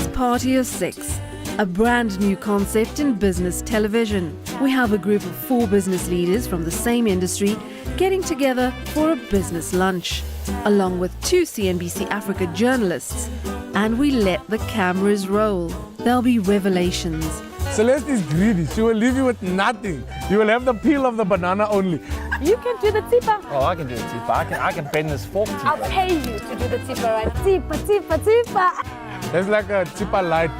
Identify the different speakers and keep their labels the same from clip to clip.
Speaker 1: It's Party of Six, a brand new concept in business television. We have a group of 4 business leaders from the same industry getting together for a business lunch, along with 2 CNBC Africa journalists, and we let the cameras roll. There'll be revelations.
Speaker 2: Celeste is greedy. She will leave you with nothing. You will have the peel of the banana only.
Speaker 3: You can do the tipper.
Speaker 4: Oh, I can do the tipper. I can bend this fork tipper.
Speaker 3: I'll pay you to do the tipper right now. Tipper.
Speaker 2: There's like a tipper light.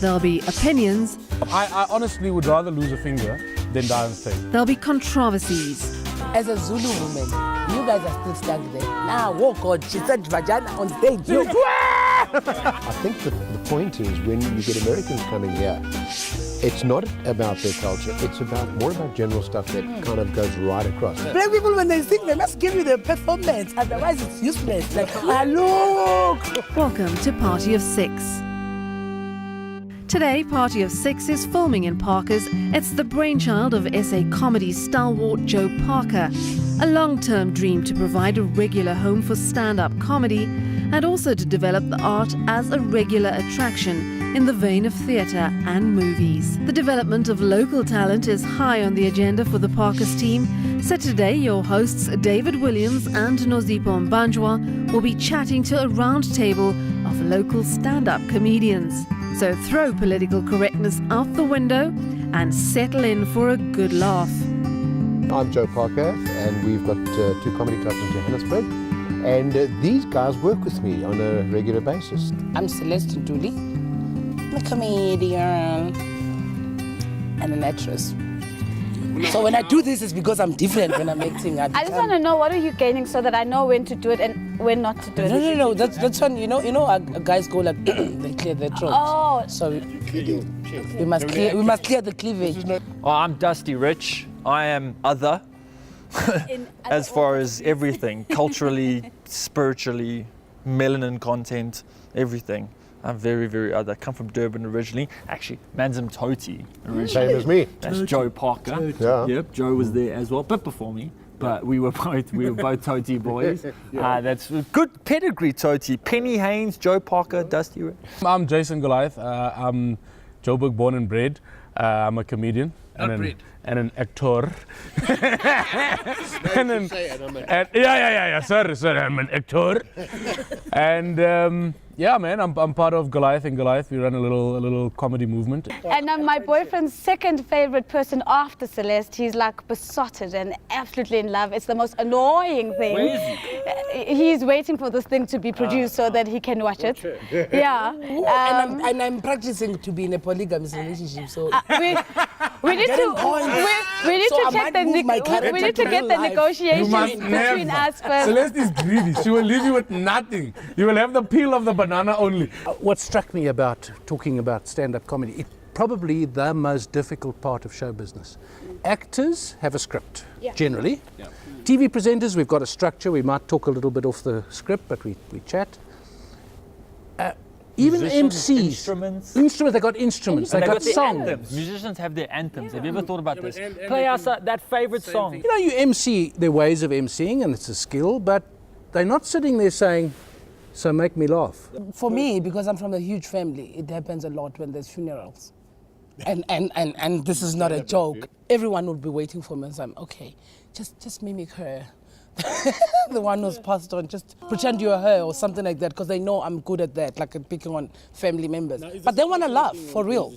Speaker 1: There'll be opinions.
Speaker 2: I honestly would rather lose a finger than die on stage.
Speaker 1: There'll be controversies.
Speaker 5: As a Zulu woman, you guys are still stuck there. Now, oh God, she said vagina on stage.
Speaker 6: I think the point is when you get Americans coming here, it's not about their culture, it's more about general stuff that kind of goes right across.
Speaker 5: Black people, when they sing, they must give you the performance, otherwise it's useless. Like, look!
Speaker 1: Welcome to Party of Six. Today, Party of Six is filming in Parker's. It's the brainchild of SA comedy stalwart Joe Parker, a long-term dream to provide a regular home for stand-up comedy and also to develop the art as a regular attraction in the vein of theatre and movies. The development of local talent is high on the agenda for the Parker's team. So today, your hosts David Williams and Nozipho Mbanjwa will be chatting to a roundtable of local stand-up comedians. So throw political correctness out the window and settle in for a good laugh.
Speaker 6: I'm Joe Parker, and we've got 2 comedy clubs in Johannesburg, and these guys work with me on a regular basis.
Speaker 5: I'm Celeste Dooley. I'm a comedian and an actress. So when I do this, it's because I'm different when I'm acting.
Speaker 3: I just want to know, what are you gaining so that I know when to do it and when not to do it?
Speaker 5: No. That's when, you know, guys go like, they clear their throat.
Speaker 3: Oh.
Speaker 5: So we must clear the cleavage.
Speaker 4: Oh, I'm Dusty Rich. I am other as far as everything, culturally, spiritually, melanin content, everything. I'm very, very other. I come from Durban originally. Actually, Manzim Toti originally.
Speaker 6: Same as me.
Speaker 4: That's Joe Parker.
Speaker 6: Yeah.
Speaker 4: Yep, Joe was there as well, but before me. But we were both Toti boys. That's a good pedigree, Toti. Penny Haynes, Joe Parker, Dusty Rich.
Speaker 2: I'm Jason Goliath. I'm Joburg born and bred. I'm a comedian and an actor. Sorry, I'm an actor. And yeah, man, I'm part of Goliath and Goliath. We run a little comedy movement.
Speaker 3: And I'm my boyfriend's second favorite person after Celeste. He's like besotted and absolutely in love. It's the most annoying thing.
Speaker 4: Where is he?
Speaker 3: He's waiting for this thing to be produced so that he can watch it. Yeah.
Speaker 5: And I'm practicing to be in a polygamous relationship. So
Speaker 3: we need to get the negotiations between us first.
Speaker 2: Celeste is greedy. She will leave you with nothing. You will have the peel of the banana only.
Speaker 7: What struck me about talking about stand-up comedy, it's probably the most difficult part of show business. Actors have a script, generally. Yeah. TV presenters, we've got a structure. We might talk a little bit off the script, but we chat. Even MCs, instruments, they got instruments, they got songs.
Speaker 4: Anthems. Musicians have their anthems. Have you ever thought about this? Play us that favorite song.
Speaker 7: You know, you MC, there are ways of MCing, and it's a skill, but they're not sitting there saying, so make me laugh.
Speaker 5: For me, because I'm from a huge family, it happens a lot when there's funerals. And this is not a joke. Everyone will be waiting for me, so I'm okay. Just mimic her. The one who's passed on, just pretend you're her or something like that, because they know I'm good at that, like picking on family members. But they want to laugh, for real.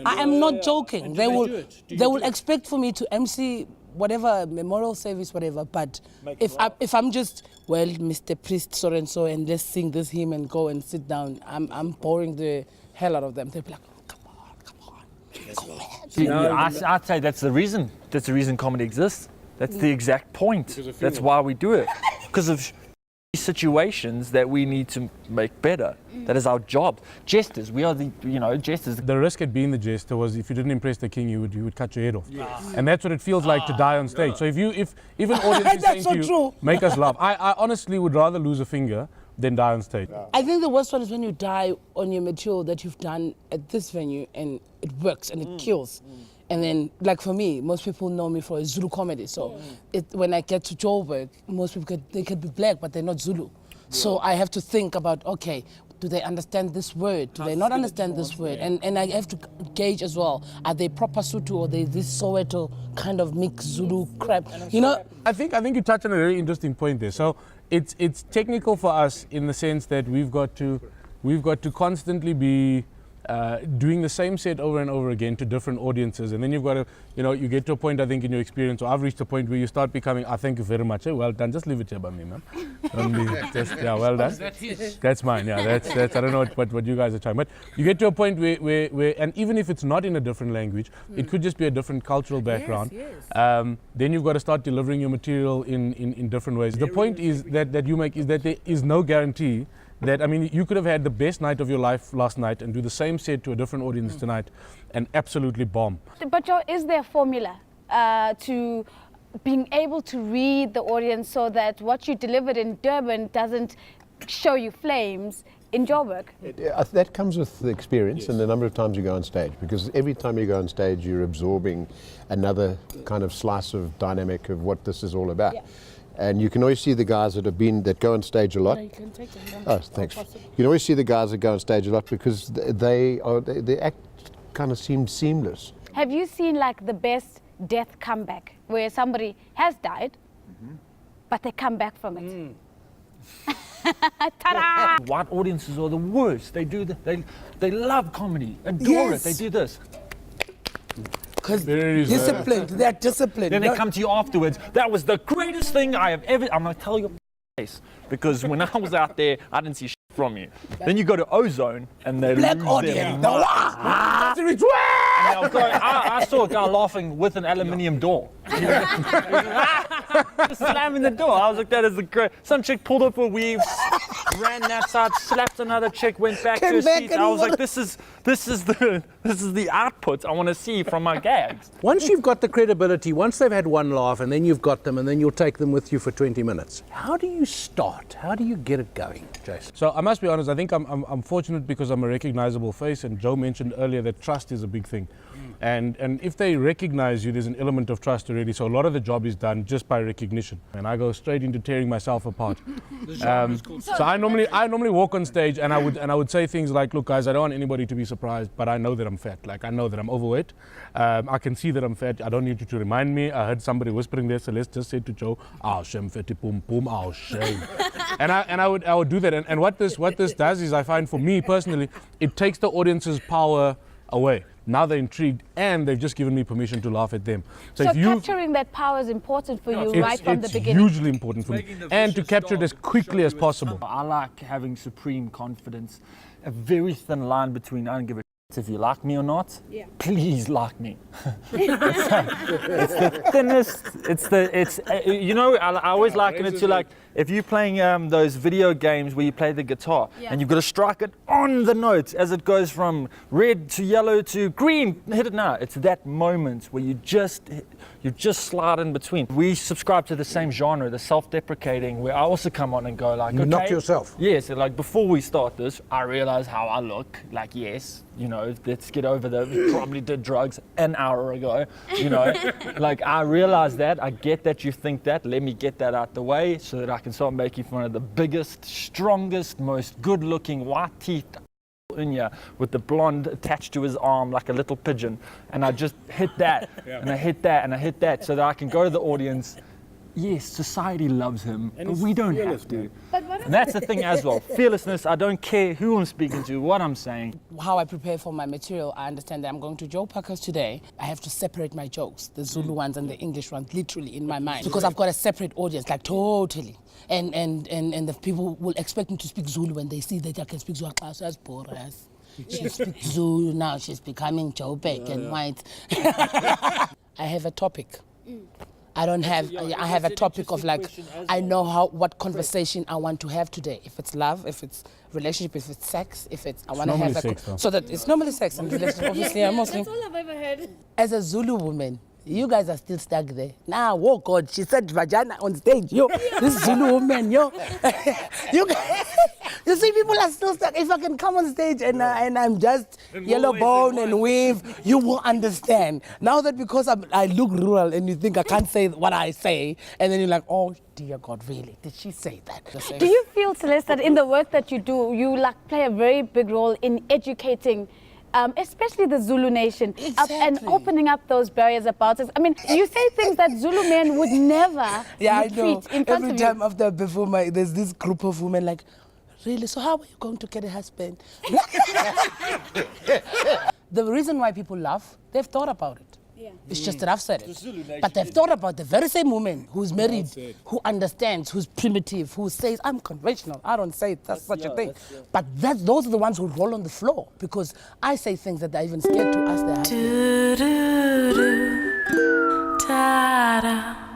Speaker 5: I am not joking. They will expect for me to MC whatever, memorial service, whatever, but if I'm just, well, Mr. Priest so and so, and let's sing this hymn and go and sit down, I'm boring the hell out of them. They'll be like, oh, come on.
Speaker 4: I'd say that's the reason. That's the reason comedy exists. That's the exact point. That's why we do it. Because of situations that we need to make better. That is our job. Jesters, we are the, jesters.
Speaker 2: The risk at being the jester was if you didn't impress the king, you would cut your head off. Yes. And that's what it feels like to die on stage. So if an audience is saying to you, make us laugh, I honestly would rather lose a finger than die on stage.
Speaker 5: I think the worst one is when you die on your material that you've done at this venue and it works and it kills. And then, like for me, most people know me for a Zulu comedy. So when I get to Joburg, most people they could be black, but they're not Zulu. So I have to think about, okay, Do they understand this word? Do they not understand this word? And I have to gauge as well. Are they proper Sotho or they this Soweto kind of mixed Zulu crap? You know?
Speaker 2: I think you touched on a very interesting point there. So it's technical for us in the sense that we've got to constantly be doing the same set over and over again to different audiences, and then you've got to, you get to a point, I think, in your experience, or I've reached a point where you start becoming, thank you very much, well done, just leave it here by me, man. Don't be well done. That's mine, that's I don't know what you guys are trying, but you get to a point where and even if it's not in a different language, it could just be a different cultural background. Then you've got to start delivering your material in different ways. The point is that you make is that there is no guarantee that, I mean, you could have had the best night of your life last night and do the same set to a different audience tonight and absolutely bomb.
Speaker 3: But Joe, is there a formula to being able to read the audience so that what you delivered in Durban doesn't show you flames in Joburg?
Speaker 6: That comes with the experience and the number of times you go on stage, because every time you go on stage you're absorbing another kind of slice of dynamic of what this is all about. And you can always see the guys that go on stage a lot.
Speaker 5: No, you can take them.
Speaker 6: Oh, thanks. You can always see the guys that go on stage a lot because they act kind of seem seamless.
Speaker 3: Have you seen like the best death comeback where somebody has died, but they come back from it? Ta-da!
Speaker 4: White audiences are the worst. They they love comedy, adore it. They do this.
Speaker 5: Because disciplined, they're disciplined.
Speaker 4: Then they come to you afterwards. That was the greatest thing I have ever. I'm gonna tell your face, because when I was out there, I didn't see shit from you. Then you go to Ozone and they
Speaker 5: Black
Speaker 4: lose
Speaker 5: audience.
Speaker 4: their mind. I saw a guy laughing with an aluminium door. Slamming the door. I was like, that is the great. Some chick pulled up her weave, ran that side, slapped another chick, went back to her seat. I was like, this is the output I want to see from my gags.
Speaker 7: Once you've got the credibility, once they've had one laugh, and then you've got them, and then you'll take them with you for 20 minutes. How do you start? How do you get it going, Jason?
Speaker 2: So I must be honest, I think I'm fortunate because I'm a recognizable face, and Joe mentioned earlier that trust is a big thing. And if they recognize you, there's an element of trust already. So a lot of the job is done just by recognition. And I go straight into tearing myself apart. So I normally walk on stage and I would say things like, look guys, I don't want anybody to be surprised, but I know that I'm fat. Like, I know that I'm overweight. I can see that I'm fat. I don't need you to remind me. I heard somebody whispering there, so let's just say to Joe, shame fatty boom boom, shame. and I would do that. And what this does is, I find, for me personally, it takes the audience's power away. Now they're intrigued and they've just given me permission to laugh at them.
Speaker 3: So capturing that power is important for you right from the beginning.
Speaker 2: It's hugely important for me. And to capture it as quickly as possible.
Speaker 4: I like having supreme confidence. A very thin line between I don't give a shit if you like me or not. Yeah. Please like me. It's the thinnest. I always liken it to, like, if you're playing those video games where you play the guitar and you've got to strike it on the note as it goes from red to yellow to green, hit it now. It's that moment where you just slide in between. We subscribe to the same genre, the self-deprecating, where I also come on and go like,
Speaker 7: you knock yourself.
Speaker 4: Yes, like before we start this, I realize how I look. Like, yes, let's get over the probably did drugs an hour ago. Like, I realize that. I get that you think that. Let me get that out the way so that I can start making fun of the biggest, strongest, most good-looking, white-teethed in here with the blonde attached to his arm like a little pigeon. And I just hit that, and I hit that, and I hit that, so that I can go to the audience. Yes, society loves him, but we don't have to. And that's the thing as well. Fearlessness, I don't care who I'm speaking to, what I'm saying.
Speaker 5: How I prepare for my material, I understand that I'm going to Joe Parker's today. I have to separate my jokes, the Zulu ones and the English ones, literally in my mind. Because I've got a separate audience, like totally. And the people will expect me to speak Zulu when they see that I can speak Zulu. She speaks Zulu now, she's becoming Joburg and white. I have a topic. I have a topic of, like, I know what conversation I want to have today. If it's love, if it's relationship, if it's sex, I want to have
Speaker 2: sex,
Speaker 5: so that it's normally sex and relationship. Obviously, I'm Muslim.
Speaker 3: That's all I've ever heard.
Speaker 5: As a Zulu woman, you guys are still stuck there. Nah, oh God, she said vagina on stage, yo. This Zulu woman, yo. You You see, people are still stuck. If I can come on stage and I'm just yellow bone and wave, you will understand. Now that because I look rural and you think I can't say what I say, and then you're like, oh dear God, really? Did she say that?
Speaker 3: Do you feel, Celeste, that in the work that you do, you like play a very big role in educating especially the Zulu nation, and opening up those barriers about us? I mean, you say things that Zulu men would never retreat in front
Speaker 5: Every
Speaker 3: of
Speaker 5: time
Speaker 3: you.
Speaker 5: after I perform, there's this group of women like, really? So how are you going to get a husband? The reason why people laugh, they've thought about it.
Speaker 3: Yeah.
Speaker 5: It's just that I've said it. But they've thought about the very same woman who's married, who understands, who's primitive, who says, I'm conventional. I don't say that's such a thing. But those are the ones who roll on the floor because I say things that they're even scared to ask their husband.